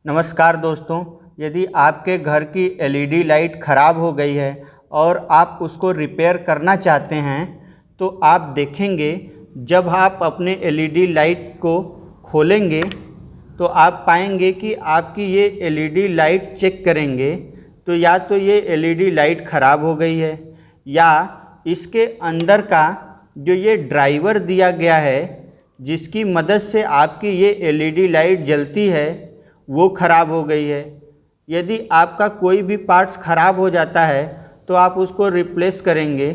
नमस्कार दोस्तों, यदि आपके घर की एलईडी लाइट ख़राब हो गई है और आप उसको रिपेयर करना चाहते हैं तो आप देखेंगे जब आप अपने एलईडी लाइट को खोलेंगे तो आप पाएंगे कि आपकी ये एलईडी लाइट चेक करेंगे तो या तो ये एलईडी लाइट ख़राब हो गई है या इसके अंदर का जो ये ड्राइवर दिया गया है जिसकी मदद से आपकी ये एलईडी लाइट जलती है वो ख़राब हो गई है। यदि आपका कोई भी पार्ट्स ख़राब हो जाता है तो आप उसको रिप्लेस करेंगे।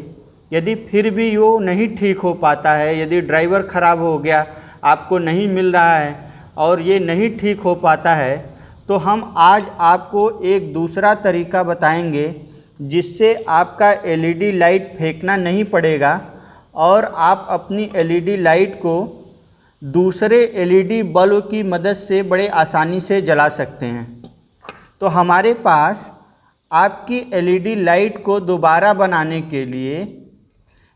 यदि फिर भी वो नहीं ठीक हो पाता है, यदि ड्राइवर ख़राब हो गया, आपको नहीं मिल रहा है और ये नहीं ठीक हो पाता है, तो हम आज आपको एक दूसरा तरीका बताएंगे जिससे आपका एलईडी लाइट फेंकना नहीं पड़ेगा और आप अपनी एलईडी लाइट को दूसरे एलईडी बल्ब की मदद से बड़े आसानी से जला सकते हैं। तो हमारे पास आपकी एलईडी लाइट को दोबारा बनाने के लिए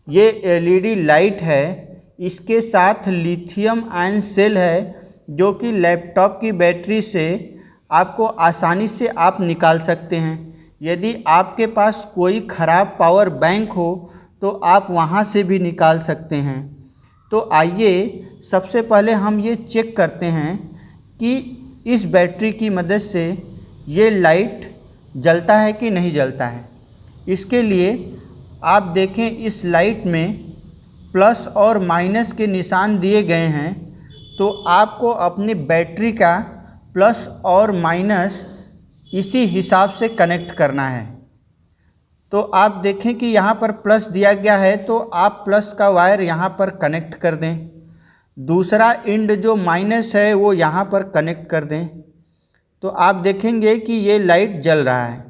ये एलईडी लाइट है, इसके साथ लिथियम आयन सेल है जो कि लैपटॉप की बैटरी से आपको आसानी से आप निकाल सकते हैं। यदि आपके पास कोई ख़राब पावर बैंक हो तो आप वहाँ से भी निकाल सकते हैं। तो आइए सबसे पहले हम ये चेक करते हैं कि इस बैटरी की मदद से ये लाइट जलता है कि नहीं जलता है। इसके लिए आप देखें इस लाइट में प्लस और माइनस के निशान दिए गए हैं, तो आपको अपनी बैटरी का प्लस और माइनस इसी हिसाब से कनेक्ट करना है। तो आप देखें कि यहाँ पर प्लस दिया गया है तो आप प्लस का वायर यहाँ पर कनेक्ट कर दें, दूसरा एंड जो माइनस है वो यहाँ पर कनेक्ट कर दें, तो आप देखेंगे कि ये लाइट जल रहा है।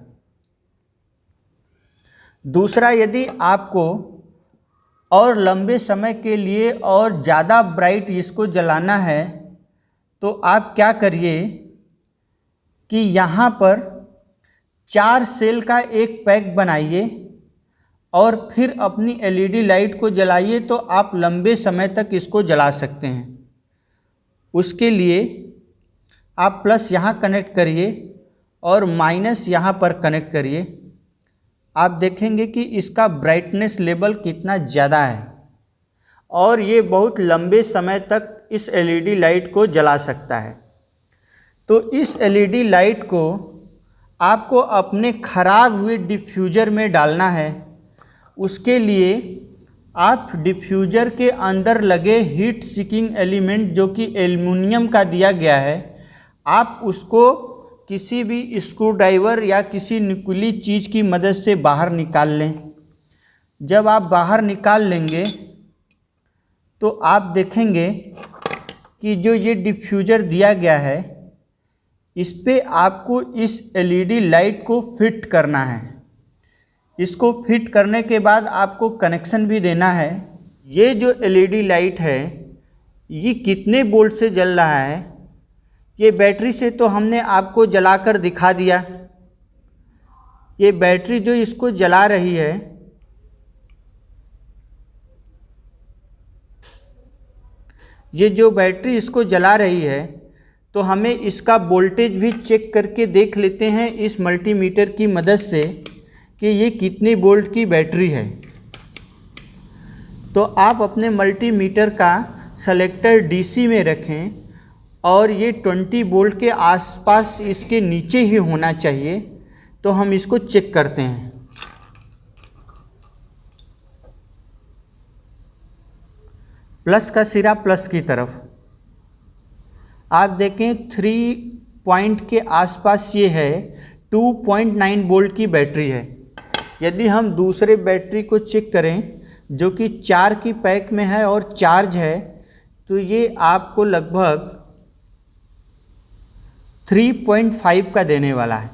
दूसरा, यदि आपको और लंबे समय के लिए और ज़्यादा ब्राइट इसको जलाना है तो आप क्या करिए कि यहाँ पर 4 सेल का एक पैक बनाइए और फिर अपनी एलईडी लाइट को जलाइए तो आप लंबे समय तक इसको जला सकते हैं। उसके लिए आप प्लस यहाँ कनेक्ट करिए और माइनस यहाँ पर कनेक्ट करिए। आप देखेंगे कि इसका ब्राइटनेस लेवल कितना ज़्यादा है और ये बहुत लंबे समय तक इस एलईडी लाइट को जला सकता है। तो इस एलईडी लाइट को आपको अपने ख़राब हुए डिफ्यूज़र में डालना है। उसके लिए आप डिफ्यूज़र के अंदर लगे हीट सीकिंग एलिमेंट जो कि एल्युमिनियम का दिया गया है, आप उसको किसी भी स्क्रू ड्राइवर या किसी नुकीली चीज़ की मदद से बाहर निकाल लें। जब आप बाहर निकाल लेंगे तो आप देखेंगे कि जो ये डिफ्यूज़र दिया गया है इस पे आपको इस एलईडी लाइट को फिट करना है। इसको फिट करने के बाद आपको कनेक्शन भी देना है। ये जो एलईडी लाइट है ये कितने वोल्ट से जल रहा है, ये बैटरी से तो हमने आपको जलाकर दिखा दिया। ये बैटरी जो इसको जला रही है ये जो बैटरी इसको जला रही है तो हमें इसका वोल्टेज भी चेक करके देख लेते हैं इस मल्टीमीटर की मदद से कि ये कितनी वोल्ट की बैटरी है। तो आप अपने मल्टीमीटर का सेलेक्टर डीसी में रखें और ये 20 वोल्ट के आसपास इसके नीचे ही होना चाहिए। तो हम इसको चेक करते हैं। प्लस का सिरा प्लस की तरफ आप देखें 3 पॉइंट के आसपास ये है, 2.9 वोल्ट की बैटरी है। यदि हम दूसरे बैटरी को चेक करें जो कि 4 की पैक में है और चार्ज है तो ये आपको लगभग 3.5 का देने वाला है।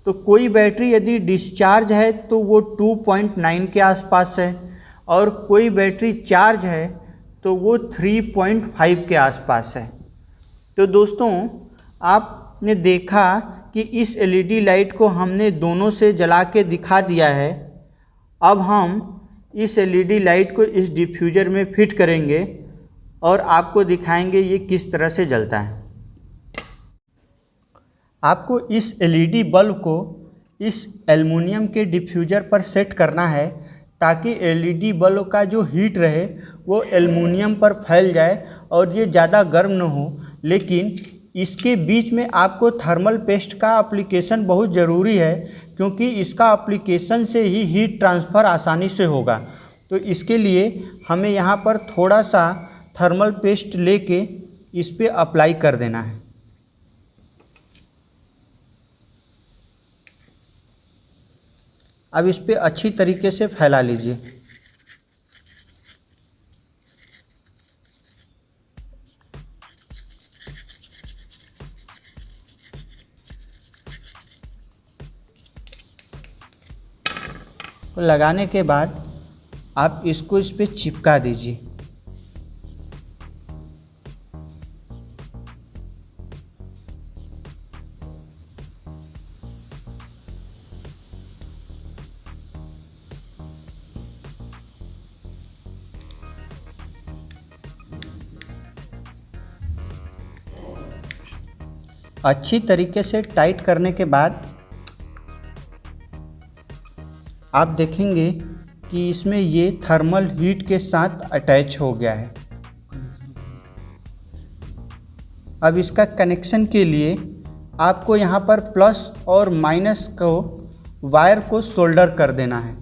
तो कोई बैटरी यदि डिस्चार्ज है तो वो 2.9 के आसपास है और कोई बैटरी चार्ज है तो वो 3.5 के आसपास है। तो दोस्तों, आपने देखा कि इस एलईडी लाइट को हमने दोनों से जला के दिखा दिया है। अब हम इस एलईडी लाइट को इस डिफ्यूज़र में फिट करेंगे और आपको दिखाएंगे ये किस तरह से जलता है। आपको इस एलईडी बल्ब को इस एल्युमिनियम के डिफ्यूज़र पर सेट करना है ताकि एलईडी बल्ब का जो हीट रहे वो एल्युमिनियम पर फैल जाए और ये ज़्यादा गर्म न हो। लेकिन इसके बीच में आपको थर्मल पेस्ट का एप्लीकेशन बहुत ज़रूरी है, क्योंकि इसका एप्लीकेशन से ही हीट ट्रांसफ़र आसानी से होगा। तो इसके लिए हमें यहाँ पर थोड़ा सा थर्मल पेस्ट लेके इस पे अप्लाई कर देना है। अब इस पे अच्छी तरीके से फैला लीजिए। तो लगाने के बाद आप इसको इस पे चिपका दीजिए। अच्छी तरीके से टाइट करने के बाद आप देखेंगे कि इसमें ये थर्मल हीट के साथ अटैच हो गया है। अब इसका कनेक्शन के लिए आपको यहाँ पर प्लस और माइनस को वायर को सोल्डर कर देना है।